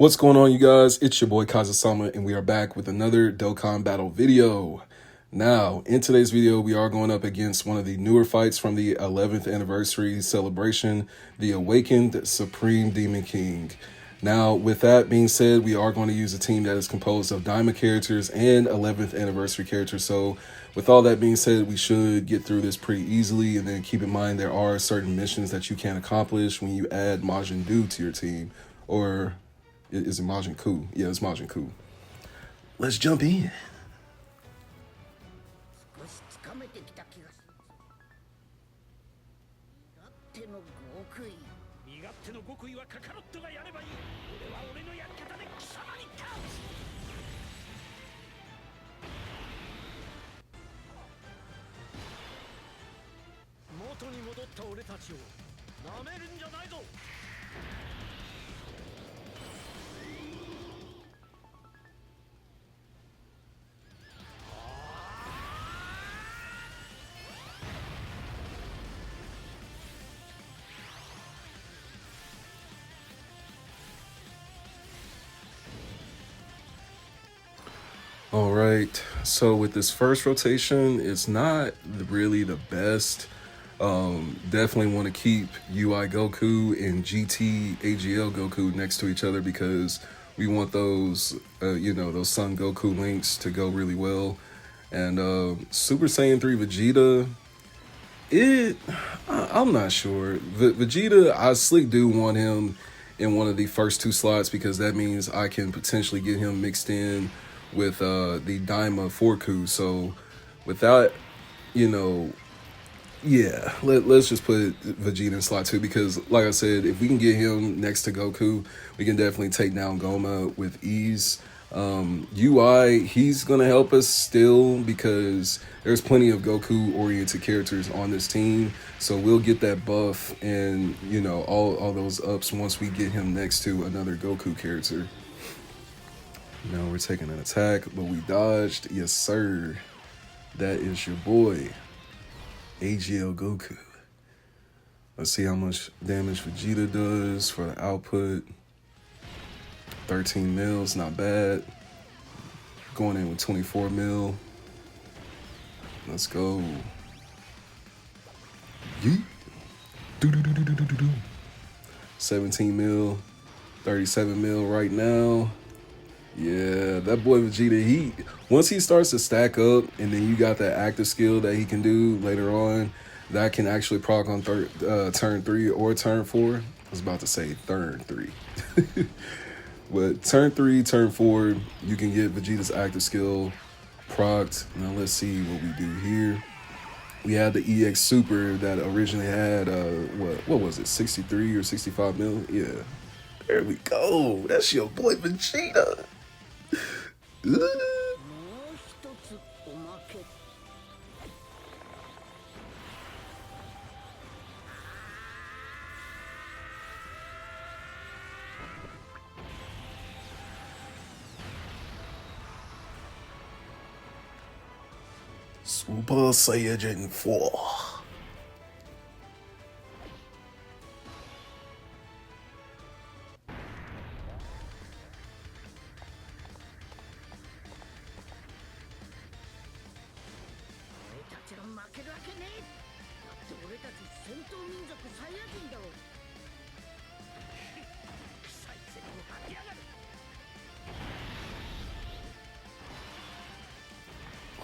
What's going on, you guys? It's your boy Kaiza-Sama, and we are back with another Dokkan battle video. Now, in today's video, we are going up against one of the newer fights from the 11th anniversary celebration, the Awakened Supreme Demon King. Now, with that being said, we are going to use a team that is composed of Daima characters and 11th anniversary characters. So, with all that being said, we should get through this pretty easily. And then keep in mind, there are certain missions that you can accomplish when you add Majin Du to your team. Or is it Majin Ku? Yeah, it's Majin Ku. Let's jump in. All right, so with this first rotation, it's not really the best. Definitely want to keep UI Goku and GT AGL Goku next to each other because we want those, those Son Goku links to go really well. And Super Saiyan 3 Vegeta, I'm not sure. Vegeta, I slick do want him in one of the first two slots because that means I can potentially get him mixed in with the Daima Forku. So without, yeah, let's just put Vegeta in slot 2 because, like I said, if we can get him next to Goku, we can definitely take down Goma with ease. UI, he's going to help us still because there's plenty of Goku-oriented characters on this team. So we'll get that buff and, all those ups once we get him next to another Goku character. Now we're taking an attack, but we dodged. Yes, sir. That is your boy, AGL Goku. Let's see how much damage Vegeta does for the output. 13 mils, not bad. Going in with 24 mil. Let's go. Yeet. 17 mil, 37 mil right now. Yeah, that boy Vegeta, once he starts to stack up and then you got that active skill that he can do later on, that can actually proc on turn 3 or turn 4. I was about to say turn 3. But turn 3, turn 4, you can get Vegeta's active skill procced. Now let's see what we do here. We had the EX Super that originally had, what was it, 63 or 65 mil? Yeah, there we go. That's your boy Vegeta. Super Saiyan 4.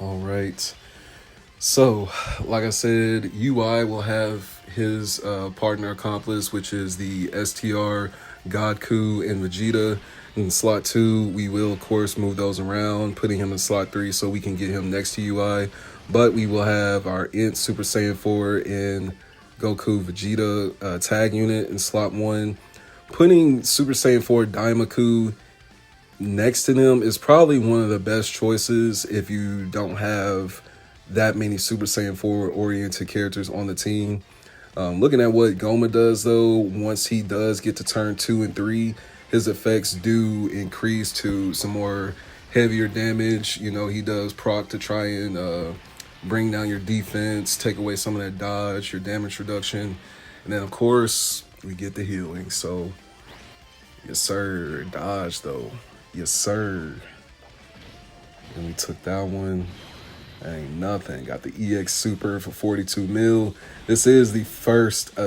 All right. So, like I said, UI will have his partner accomplice, which is the STR, Godku, and Vegeta. In slot 2, we will, of course, move those around, putting him in slot 3 so we can get him next to UI. But we will have our INT Super Saiyan 4 and Goku Vegeta tag unit in slot 1. Putting Super Saiyan 4 Daimaku next to them is probably one of the best choices if you don't have that many Super Saiyan 4 oriented characters on the team. Looking at what Goma does though, once he does get to turn 2 and 3, his effects do increase to some more heavier damage. He does proc to try and bring down your defense, take away some of that dodge, your damage reduction. And then of course we get the healing. So Yes, sir. Dodge, though. Yes, sir. And we took that one. Ain't nothing. Got the EX Super for 42 mil. This is the first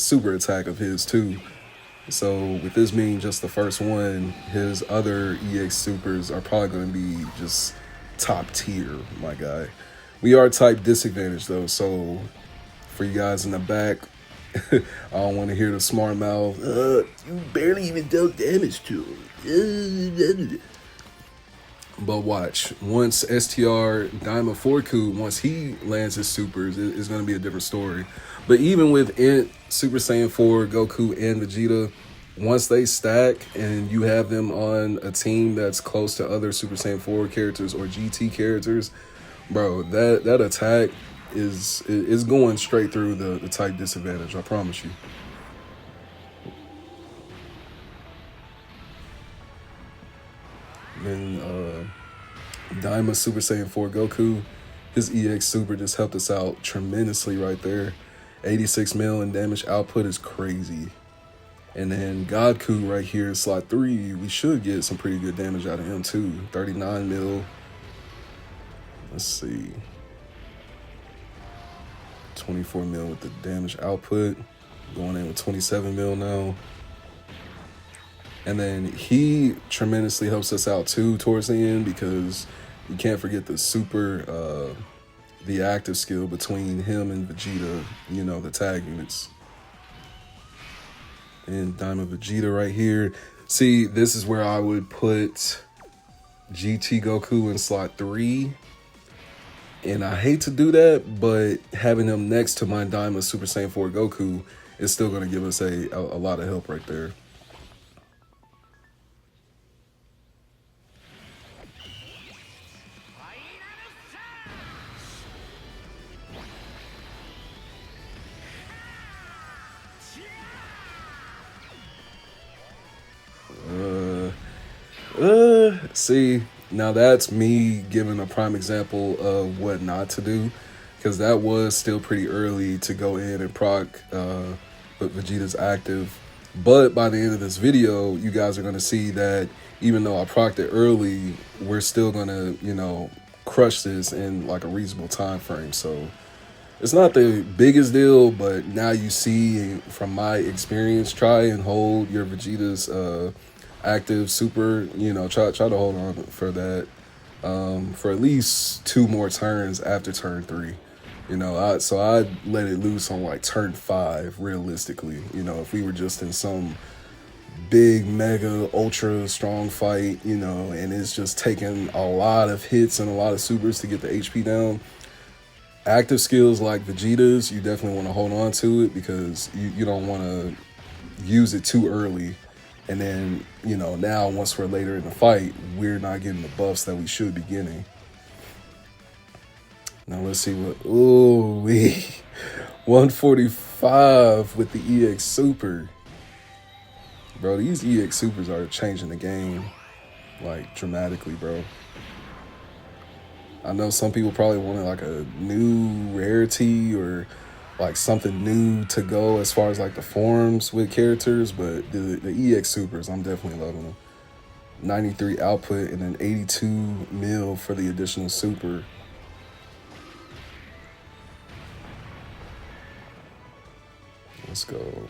super attack of his, too. So with this being just the first one, his other EX Supers are probably going to be just top tier, my guy. We are type disadvantage, though. So for you guys in the back, I don't want to hear the smart mouth. You barely even dealt damage to him. But watch, once STR Daima Forku, once he lands his supers, it's going to be a different story. But even with Super Saiyan 4, Goku, and Vegeta, once they stack and you have them on a team that's close to other Super Saiyan 4 characters or GT characters, bro, that attack is going straight through the type disadvantage, I promise you. Then Daima Super Saiyan 4 Goku, his EX Super just helped us out tremendously right there. 86 mil in damage output is crazy. And then Godku right here, slot 3, we should get some pretty good damage out of him too. 39 mil. Let's see. 24 mil with the damage output. Going in with 27 mil now. And then he tremendously helps us out too towards the end, because you can't forget the super, the active skill between him and Vegeta, you know, the tag units. And Daima Vegeta right here. See, this is where I would put GT Goku in slot 3. And I hate to do that, but having him next to my Daima Super Saiyan 4 Goku is still going to give us a lot of help right there. See, now that's me giving a prime example of what not to do, because that was still pretty early to go in and proc with Vegeta's active. But by the end of this video, you guys are going to see that even though I procced it early, we're still going to, you know, crush this in like a reasonable time frame. So it's not the biggest deal, but now you see from my experience, try and hold your Vegeta's active super, you know, try to hold on for that for at least 2 more turns after turn 3. You know, so I'd let it loose on like turn 5 realistically. You know, if we were just in some big mega ultra strong fight, you know, and it's just taking a lot of hits and a lot of supers to get the HP down. Active skills like Vegeta's, you definitely want to hold on to it, because you don't want to use it too early. And then, you know, now once we're later in the fight, we're not getting the buffs that we should be getting. Now let's see what, ooh, 145 with the EX Super. Bro, these EX Supers are changing the game, like, dramatically, bro. I know some people probably wanted like a new rarity or like something new to go as far as like the forms with characters, but the EX Supers, I'm definitely loving them. 93 output and then 82 mil for the additional super. Let's go.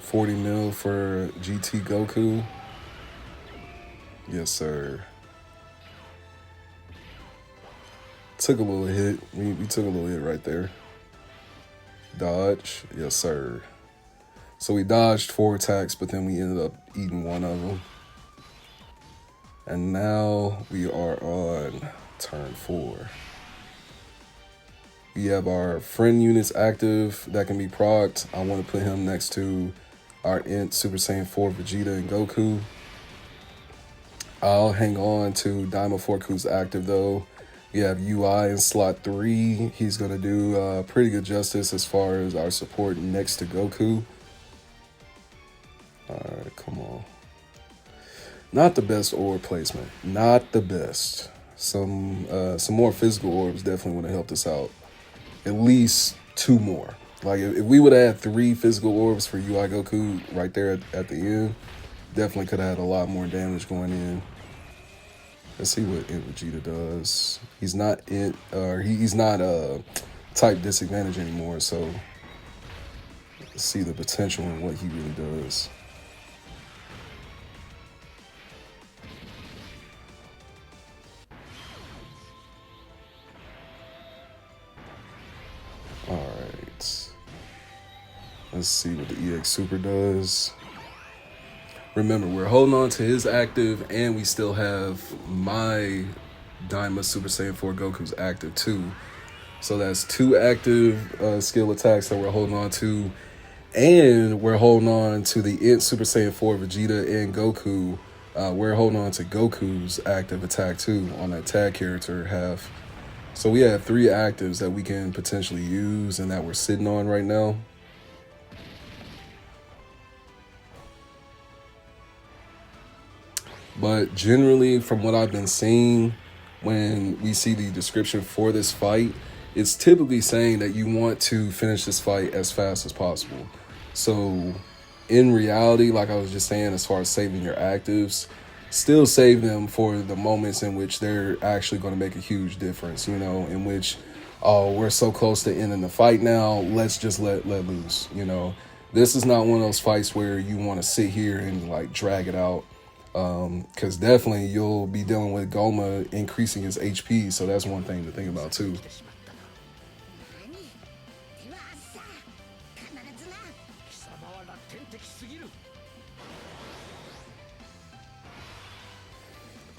40 mil for GT Goku. Yes, sir. Took a little hit. We took a little hit right there. Dodge. Yes, sir. So we dodged 4 attacks, but then we ended up eating 1 of them. And now we are on turn 4. We have our friend units active that can be procced. I want to put him next to our Int Super Saiyan 4 Vegeta and Goku. I'll hang on to Daima Forku's active though. We have UI in slot 3. He's going to do pretty good justice as far as our support next to Goku. Alright, come on. Not the best orb placement. Not the best. Some more physical orbs definitely would have helped us out. At least 2 more. Like if we would have had 3 physical orbs for UI Goku right there at the end, definitely could have had a lot more damage going in. Let's see what Vegeta does. He's not he's not type disadvantage anymore, so let's see the potential in what he really does. Alright. Let's see what the EX Super does. Remember, we're holding on to his active, and we still have my Daima Super Saiyan 4 Goku's active too. So that's 2 active skill attacks that we're holding on to. And we're holding on to the Int Super Saiyan 4 Vegeta and Goku. We're holding on to Goku's active attack too on that tag character half. So we have 3 actives that we can potentially use and that we're sitting on right now. But generally, from what I've been seeing, when we see the description for this fight, it's typically saying that you want to finish this fight as fast as possible. So in reality, like I was just saying, as far as saving your actives, still save them for the moments in which they're actually going to make a huge difference, you know, in which, oh, we're so close to ending the fight now, let's just let loose, you know. This is not one of those fights where you want to sit here and like drag it out. Because definitely you'll be dealing with Goma increasing his HP, so that's one thing to think about too.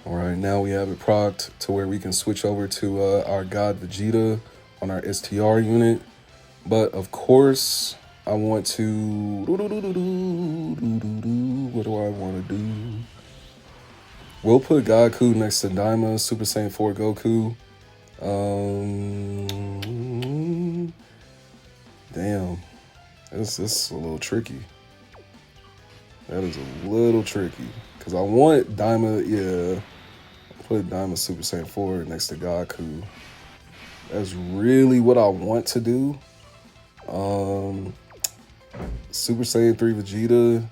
Alright, now we have it procced to where we can switch over to our God Vegeta on our STR unit. But of course, I want to... What do I want to do? We'll put Goku next to Daima, Super Saiyan 4 Goku. Damn. That's a little tricky. That is a little tricky. Because I want Daima, yeah. Put Daima Super Saiyan 4 next to Goku. That's really what I want to do. Super Saiyan 3 Vegeta.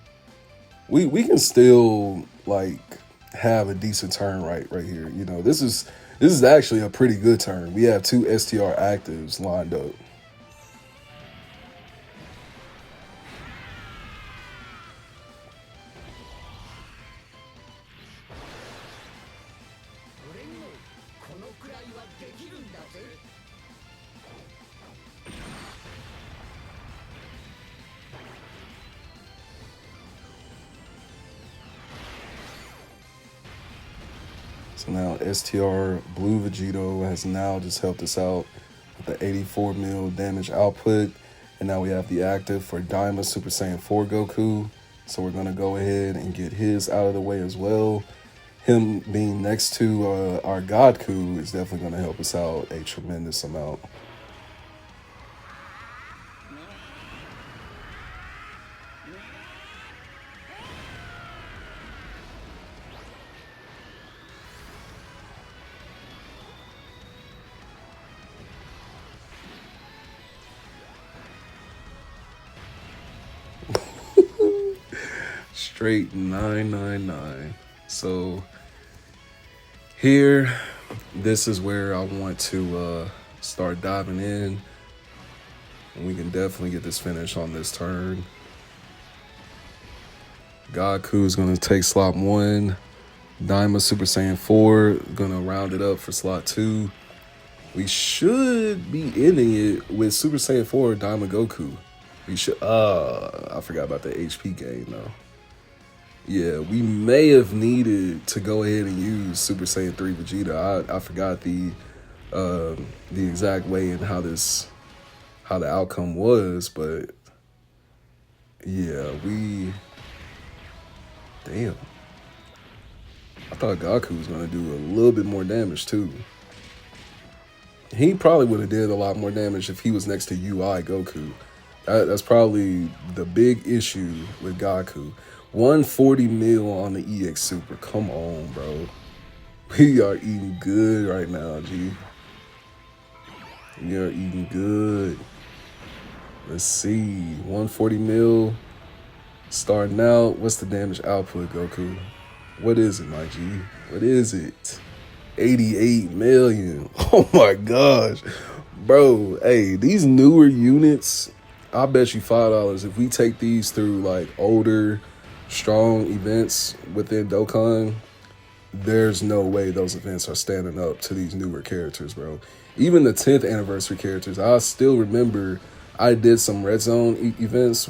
We can still, like, have a decent turn right here. You know, this is actually a pretty good turn. We have 2 STR actives lined up. So now STR Blue Vegito has now just helped us out with the 84 mil damage output. And now we have the active for Daima Super Saiyan 4 Goku. So we're going to go ahead and get his out of the way as well. Him being next to our Godku is definitely going to help us out a tremendous amount. Straight 999. So here, this is where I want to start diving in. And we can definitely get this finish on this turn. Goku is going to take slot 1. Daima Super Saiyan 4 going to round it up for slot 2. We should be ending it with Super Saiyan 4 Daima Goku. We should. I forgot about the HP gain though. Yeah, we may have needed to go ahead and use Super Saiyan 3 Vegeta. I forgot the exact way and how the outcome was, but yeah, damn. I thought Goku was gonna do a little bit more damage too. He probably would have did a lot more damage if he was next to UI Goku. That's probably the big issue with Goku. 140 mil on the EX Super. Come on, bro. We are eating good right now, G. We are eating good. Let's see. 140 mil. Starting out. What's the damage output, Goku? What is it, my G? What is it? 88 million. Oh my gosh. Bro, hey, these newer units, I bet you $5 if we take these through like older, strong events within Dokkan, there's no way those events are standing up to these newer characters, bro. Even the 10th anniversary characters, I still remember I did some Red Zone events.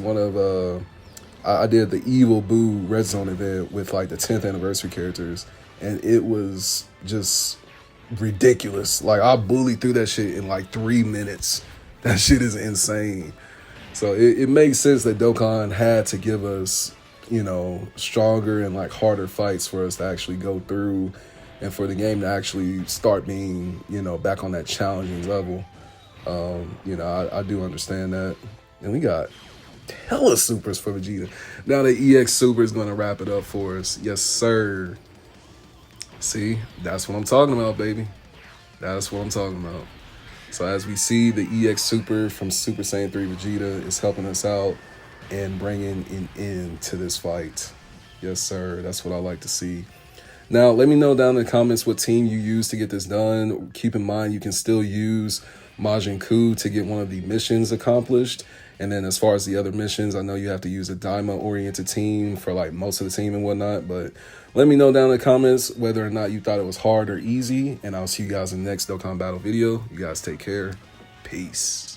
I did the Evil Boo Red Zone event with like the 10th anniversary characters, and it was just ridiculous. Like I bullied through that shit in like 3 minutes. That shit is insane. So it makes sense that Dokkan had to give us, you know, stronger and like harder fights for us to actually go through and for the game to actually start being, you know, back on that challenging level. You know, I do understand that. And we got hella supers for Vegeta. Now the EX Super is going to wrap it up for us. Yes, sir. See, that's what I'm talking about, baby. That's what I'm talking about. So as we see, the EX Super from Super Saiyan 3 Vegeta is helping us out and bringing an end to this fight. Yes, sir. That's what I like to see. Now, let me know down in the comments what team you use to get this done. Keep in mind, you can still use Majin Ku to get one of the missions accomplished. And then as far as the other missions, I know you have to use a Daima-oriented team for like most of the team and whatnot. But let me know down in the comments whether or not you thought it was hard or easy. And I'll see you guys in the next Dokkan Battle video. You guys take care. Peace.